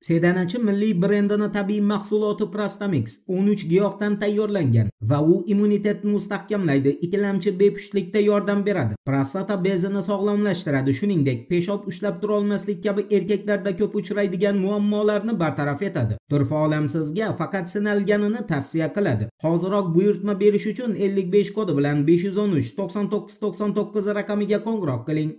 Sedanachi milliy brendining tabiiy mahsuloti Prostamix 13 giyohdan tayyorlangan va u immunitetni mustahkamlaydi, ikkilamchi bepushtlikda yordam beradi, prostata bezini sog'lomlashtiradi, shuningdek peshob ushlab tura olmaslik kabi erkaklarda ko'p uchraydigan muammolarni bartaraf etadi. Turfa olam sizga faqat sinalganini tavsiya qiladi. Hoziroq buyurtma berish uchun 55 kodi bilan 513 99 99 raqamiga qo'ng'iroq qiling.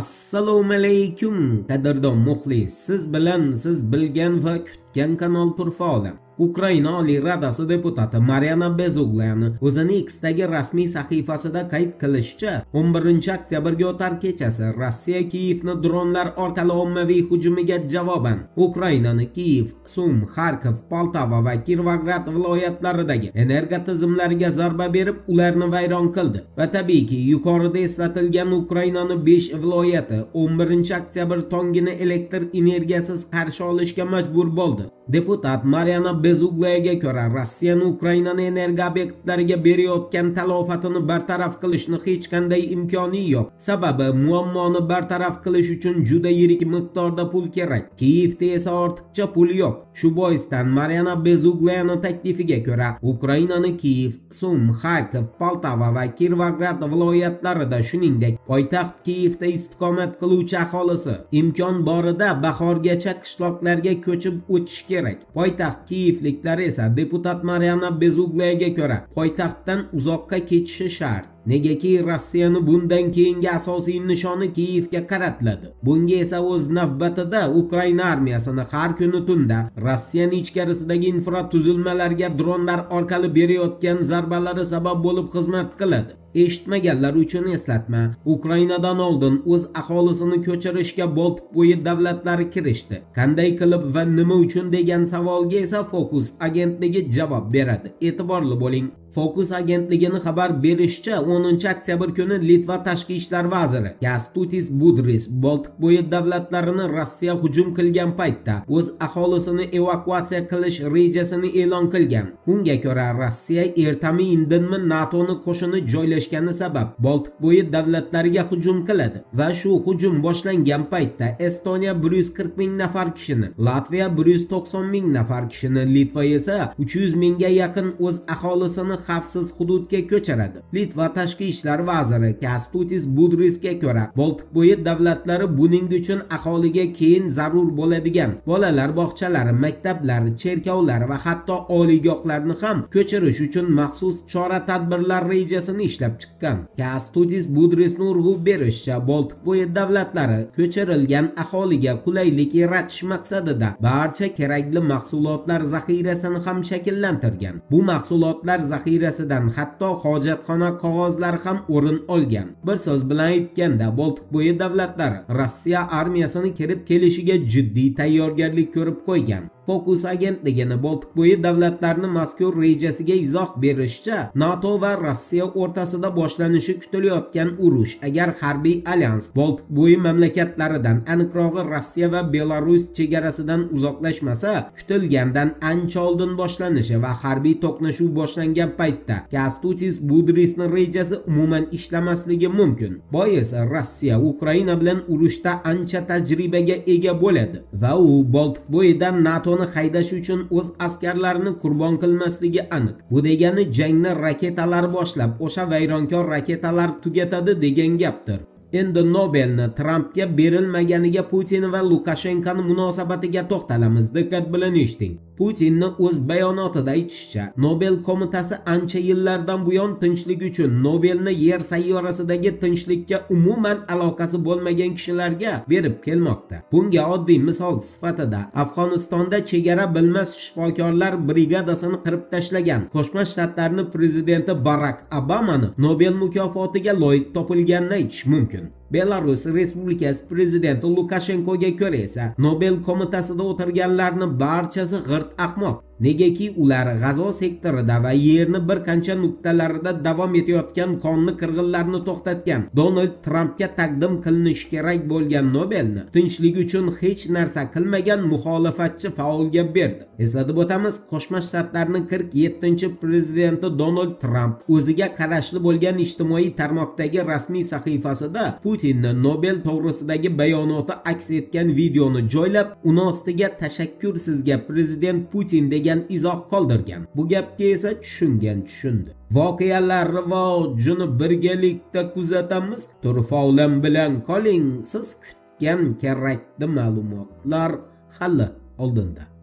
Assalomu alaykum qadrdon muxlis, siz bilan siz bilgan va kutgan kanal Turfa olam. Ukraina Oliy Radasi deputati Mariana Bezuglani o'zining X'dagi rasmiy sahifasida qayd qilishicha, 11-oktyabrga o'tar kechasi Rossiya Kiyevni dronlar orqali ommaviy hujumiga javoban Ukrainaning Kiyev, Sum, Xarkov, Poltava va Kirovograd viloyatlaridagi energotizimlariga zarba berib, ularni vayron qildi. Va tabiiyki, yuqorida eslatilgan Ukrainaning 5 viloyati 11-oktyabr tongini elektr energiyasiz qarshi olishga majbur bo'ldi. Deputat Mariana Bezuglaga ko'ra, Rossiyaning Ukrainaning energo obyektlariga berayotgan talofatini bartaraf qilishning hech qanday imkoni yo'q. Sababi muammoni bartaraf qilish uchun juda yirik miqdorda pul kerak. Kiyevda esa ortiqcha pul yo'q. Shu boisdan Mariana Bezuglaning taklifiga ko'ra, Ukrainaning Kiyev, Sum, Xarkov, Poltava va Kirovograd viloyatlarida, shuningdek, poytaxt Kiyevda istiqomat qiluvchi aholisi imkon borida bahorgacha qishloqlarga ko'chib o'tish kerak. Poytaxt Kiyevliklar esa deputat Mariana Bezuglaga ko'ra poytaxtdan uzoqqa ketishi shart. Negaki Rossiyani bundan keyingi asosiy nishoni Kiyevga qaratiladi. Bunga esa o'z navbatida Ukraina armiyasini har kuni tunda Rossiyaning ichkarisidagi infratuzilmalarga dronlar orqali berayotgan zarbalari sabab bo'lib xizmat qiladi. Eshitmaganlar uchun eslatma. Ukrainadan oldin o'z aholisini ko'chirishga Boltiq bo'yi davlatlari kirishdi. Qanday qilib va nima uchun degan savolga esa Focus agentligi javob beradi. E'tiborli bo'ling. Focus agentligining xabar berishicha, 10-oktyabr kuni Litva tashqi ishlar vaziri Kęstutis Budrys Boltiq bo'yi davlatlarini Rossiya hujum qilgan paytda o'z aholisini evakuatsiya qilish rejasini e'lon qilgan. Unga ko'ra, Rossiya ertami-indinmi NATOning qo'shini joylashgani sabab Boltiq bo'yi davlatlariga hujum qiladi va shu hujum boshlangan paytda Estoniya 140 ming nafar kishini, Latviya 190 ming nafar kishini, Litva esa 300 mingga yaqin o'z aholisini xavfsiz hududga ko'chiradi. Litva tashqi ishlar vaziri Kęstutis Budrysga ko'ra, Boltiq bo'yi davlatlari buning uchun aholiga keyin zarur bo'ladigan bolalar bog'chalari, maktablar, cherkovlar va hatto oliygohlarni ham ko'chirish uchun maxsus chora-tadbirlar rejasini ishlab chiqqan. Kęstutis Budrysning urg'u berishicha, Boltiq bo'yi davlatlari ko'chirilgan aholiga qulaylik yaratish maqsadida barcha kerakli mahsulotlar zaxirasini ham shakllantirgan. Bu mahsulotlar zaxirasidan hatto hojatxona qog'ozlari ham o'rin olgan. Bir so'z bilan aytganda, Boltiq bo'yi davlatlari Rossiya armiyasini kirib kelishiga jiddiy tayyorgarlik ko'rib qo'ygan. Focus agentligining Boltiq bo'yi davlatlarini mazkur rejasiga izoh berishicha, NATO va Rossiya o'rtasida boshlanishi kutilayotgan urush agar harbiy alyans Boltiq bo'yi mamlakatlaridan, aniqrog'i Rossiya va Belarus chegarasidan uzoqlashmasa, kutilgandan ancha oldin boshlanishi va harbiy to'qnashuv boshlangan paytda Kęstutis Budrysning rejasi umuman ishlamasligi mumkin. Boisi Rossiya Ukraina bilan urushda ancha tajribaga ega bo'ladi va u Boltiq bo'yidan NATO haydash uchun o'z askarlarini qurbon qilmasligi aniq. Bu degani jangni raketalar boshlab, o'sha vayronkor raketalar tugatadi degan gapdir. Endi Nobelni Trampga berilmaganiga Putin va Lukashenkoning munosabatiga to'xtalamiz. Diqqat bilan eshiting. Putinning o'z bayonotida aytishicha, Nobel qo'mitasi ancha yillardan buyon tinchlik uchun Nobelni yer sayyorasidagi tinchlikka umuman aloqasi bo'lmagan kishilarga berib kelmoqda. Bunga oddiy misol sifatida Afg'onistonda chegara bilmas shifokorlar brigadasini qirib tashlagan Qo'shma Shtatlarning prezidenti Barak Obamani Nobel mukofotiga loyiq topilganini aytish mumkin. Belarus Respublikasi prezidenti Lukashenkoga ko'ra esa, Nobel qo'mitasida o'tirganlarning barchasi g'irt ahmoq. Negaki ular G'azo sektorida va yerni bir qancha nuqtalarida davom etayotgan qonli qirg'inlarni to'xtatgan Donald Trampga taqdim qilinishi kerak bo'lgan Nobelni tinchlik uchun hech narsa qilmagan muxolifatchi faolga berdi. Eslatib o'tamiz, Qo'shma Shtatlarning 47-prezidenti Donald Tramp o'ziga qarashli bo'lgan ijtimoiy tarmoqdagi rasmiy sahifasida Putinni Nobel to'g'risidagi bayonoti aks etgan videoni joylab, uni ostiga "Tashakkur sizga, prezident Putin" degan izoh qoldirgan. Bu gapga esa tushundi. Voqealar rivojini birgalikda kuzatamiz. Turfa bilan qoling. Siz kutgan kerakli ma'lumotlar hali oldinda.